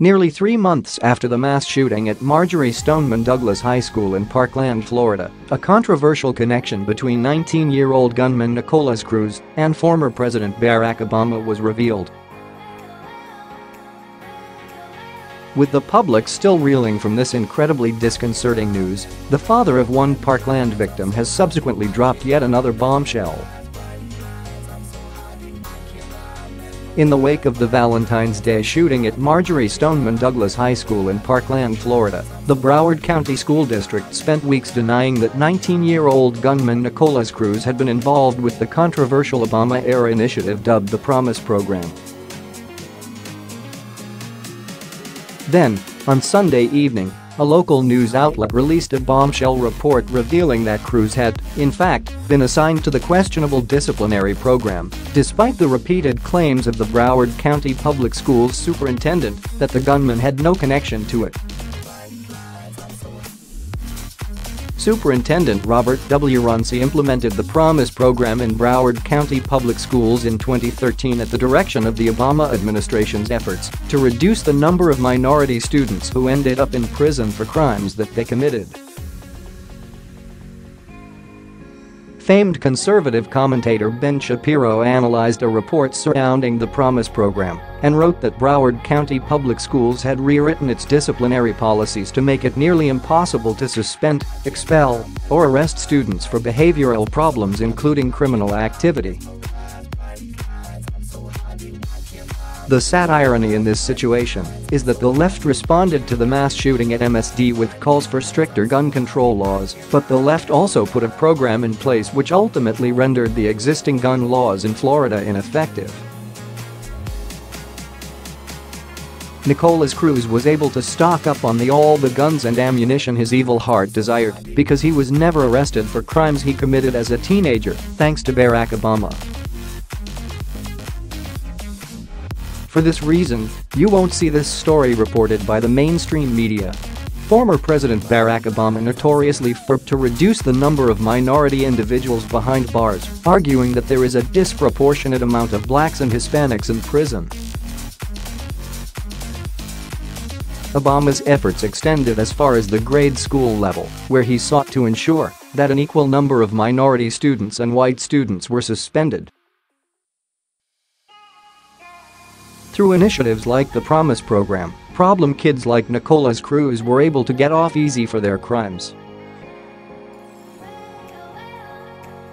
Nearly 3 months after the mass shooting at Marjory Stoneman Douglas High School in Parkland, Florida, a controversial connection between 19-year-old gunman Nikolas Cruz and former President Barack Obama was revealed. With the public still reeling from this incredibly disconcerting news, the father of one Parkland victim has subsequently dropped yet another bombshell. In the wake of the Valentine's Day shooting at Marjory Stoneman Douglas High School in Parkland, Florida, the Broward County School District spent weeks denying that 19-year-old gunman Nikolas Cruz had been involved with the controversial Obama-era initiative dubbed the Promise Program. Then, on Sunday evening, a local news outlet released a bombshell report revealing that Cruz had, in fact, been assigned to the questionable disciplinary program, despite the repeated claims of the Broward County Public Schools superintendent that the gunman had no connection to it. Superintendent Robert W. Runcie implemented the Promise program in Broward County Public Schools in 2013 at the direction of the Obama administration's efforts to reduce the number of minority students who ended up in prison for crimes that they committed. Famed conservative commentator Ben Shapiro analyzed a report surrounding the Promise program and wrote that Broward County Public Schools had rewritten its disciplinary policies to make it nearly impossible to suspend, expel, or arrest students for behavioral problems including criminal activity. The sad irony in this situation is that the left responded to the mass shooting at MSD with calls for stricter gun control laws, but the left also put a program in place which ultimately rendered the existing gun laws in Florida ineffective. Nikolas Cruz was able to stock up on all the guns and ammunition his evil heart desired because he was never arrested for crimes he committed as a teenager, thanks to Barack Obama. For this reason, you won't see this story reported by the mainstream media. Former President Barack Obama notoriously fought to reduce the number of minority individuals behind bars, arguing that there is a disproportionate amount of blacks and Hispanics in prison. Obama's efforts extended as far as the grade school level, where he sought to ensure that an equal number of minority students and white students were suspended. Through initiatives like the Promise program, problem kids like Nikolas Cruz were able to get off easy for their crimes.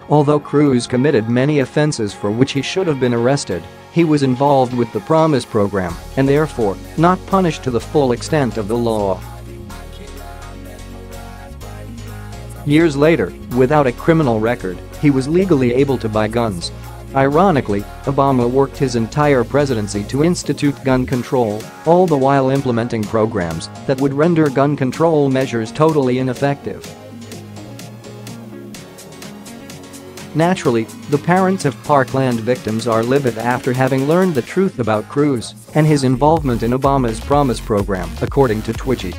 Although Cruz committed many offenses for which he should have been arrested, he was involved with the Promise program and therefore not punished to the full extent of the law. Years later, without a criminal record, he was legally able to buy guns. Ironically, Obama worked his entire presidency to institute gun control, all the while implementing programs that would render gun control measures totally ineffective. Naturally, the parents of Parkland victims are livid after having learned the truth about Cruz and his involvement in Obama's Promise program, according to Twitchy.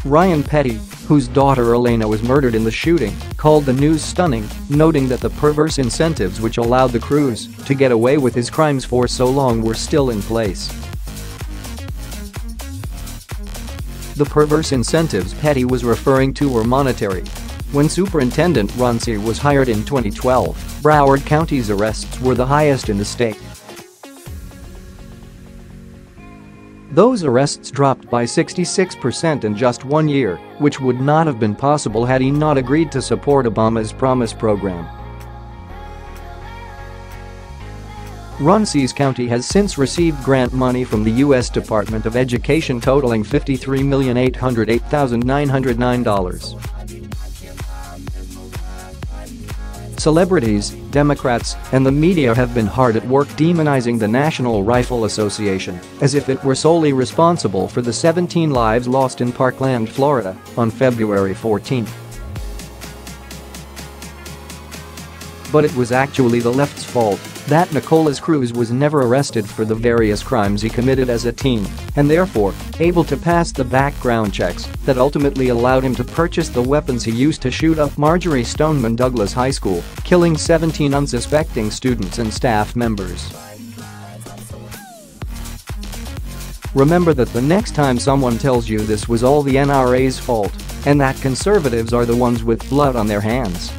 Ryan Petty, whose daughter Elena was murdered in the shooting, called the news stunning, noting that the perverse incentives which allowed the Cruz to get away with his crimes for so long were still in place. The perverse incentives Petty was referring to were monetary. When Superintendent Runcie was hired in 2012, Broward County's arrests were the highest in the state. Those arrests dropped by 66% in just 1 year, which would not have been possible had he not agreed to support Obama's Promise program. Runcie's county has since received grant money from the U.S. Department of Education totaling $53,808,909. Celebrities, Democrats, and the media have been hard at work demonizing the National Rifle Association, as if it were solely responsible for the 17 lives lost in Parkland, Florida, on February 14. But it was actually the left's fault that Nikolas Cruz was never arrested for the various crimes he committed as a teen, and therefore able to pass the background checks that ultimately allowed him to purchase the weapons he used to shoot up Marjory Stoneman Douglas High School, killing 17 unsuspecting students and staff members. Remember that the next time someone tells you this was all the NRA's fault and that conservatives are the ones with blood on their hands.